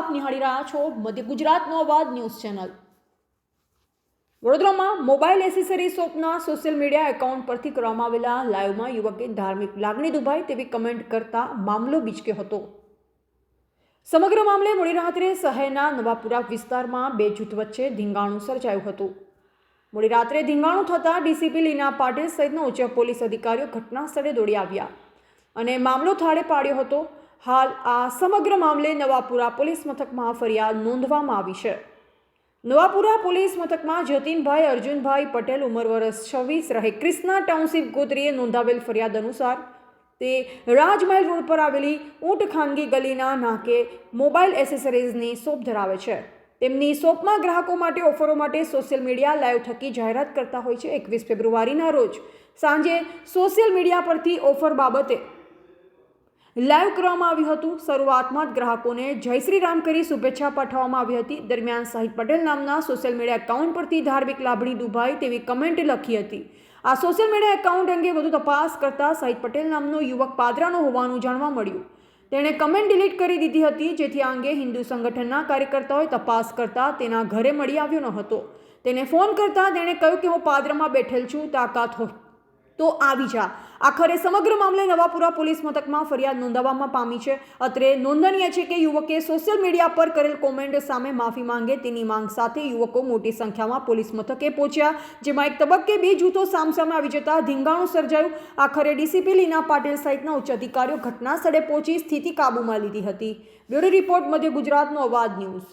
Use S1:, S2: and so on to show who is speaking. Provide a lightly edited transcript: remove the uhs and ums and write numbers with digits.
S1: આપ નિહાળી રહ્યા છો મધ્ય ગુજરાતનો અવાજ ન્યૂઝ ચેનલ। વડોદરામાં મોબાઈલ એસેસરી શોપના સોશિયલ મીડિયા એકાઉન્ટ પરથી કરવામાં આવેલા લાઈવમાં યુવકે ધાર્મિક લાગણી દુભાય તેવી કમેન્ટ કરતા મામલો બીચક્યો હતો। સમગ્ર મામલે મોડી રાત્રે શહેરના નવાપુરા વિસ્તારમાં બે જૂથ વચ્ચે ધીંગાણું સર્જાયું હતું। મોડી રાત્રે ધીંગાણું થતાં ડીસીપી લીના પાટીલ સહિતના ઉચ્ચ પોલીસ અધિકારીઓ ઘટના સ્થળે દોડી આવ્યા અને મામલો થાળે પાડ્યો હતો। હાલ આ સમગ્ર મામલે નવાપુરા પોલીસ મથકમાં ફરિયાદ નોંધવામાં આવી છે। નવાપુરા પોલીસ મથકમાં જતીનભાઈ અર્જુનભાઈ પટેલ ઉંમર વર્ષ 26 રહે ક્રિષ્ના ટાઉનશીપ ગોત્રીએ નોંધાવેલ ફરિયાદ અનુસાર તે રાજમહેલ રોડ પર આવેલી ઊંટ ખાનગી ગલીના નાકે મોબાઈલ એસેસરીઝની શોપ ધરાવે છે। તેમની શોપમાં ગ્રાહકો માટે ઓફરો માટે સોશિયલ મીડિયા લાઈવ થકી જાહેરાત કરતા હોય છે। 21 ફેબ્રુઆરીના રોજ સાંજે સોશિયલ મીડિયા પરથી ઓફર બાબતે લાઈવ કરવામાં આવ્યું હતું। શરૂઆતમાં જ ગ્રાહકોને જય શ્રી રામ કરી શુભેચ્છા પાઠવવામાં આવી હતી। દરમિયાન સાહિદ પટેલ નામના સોશિયલ મીડિયા એકાઉન્ટ પરથી ધાર્મિક લાગણી દુભાય તેવી કમેન્ટ લખી હતી। આ સોશિયલ મીડિયા એકાઉન્ટ અંગે વધુ તપાસ કરતા સાહિદ પટેલ નામનો યુવક પાદરાનો હોવાનું જાણવા મળ્યું। તેણે કમેન્ટ ડિલીટ કરી દીધી હતી, જેથી આ અંગે હિન્દુ સંગઠનના કાર્યકર્તાઓએ તપાસ કરતા તેના ઘરે મળી આવ્યો ન હતો। તેને ફોન કરતા તેણે કહ્યું કે હું પાદરામાં બેઠેલ છું, તાકાત હોય તો આવી જા। આખરે સમગ્ર મામલે નવાપુરા પોલીસ મથકમાં ફરિયાદ નોંધાવવામાં પામી છે। અત્રે નોંધનીય છે કે યુવકે સોશિયલ મીડિયા પર કરેલ કોમેન્ટ સામે માફી માંગે તેની માંગ સાથે યુવકો મોટી સંખ્યામાં પોલીસ મથકે પહોંચ્યા, જેમાં એક તબક્કે બે જૂથો સામસામે આવી જતા ધીંગાણું સર્જાયું। આખરે ડીસીપી લીના પાટીલ સહિતના ઉચ્ચ અધિકારીઓ ઘટના સ્થળે પહોંચી સ્થિતિ કાબૂમાં લીધી હતી। બ્યુરો રિપોર્ટ, મધ્ય ગુજરાતનો અવાજ ન્યૂઝ।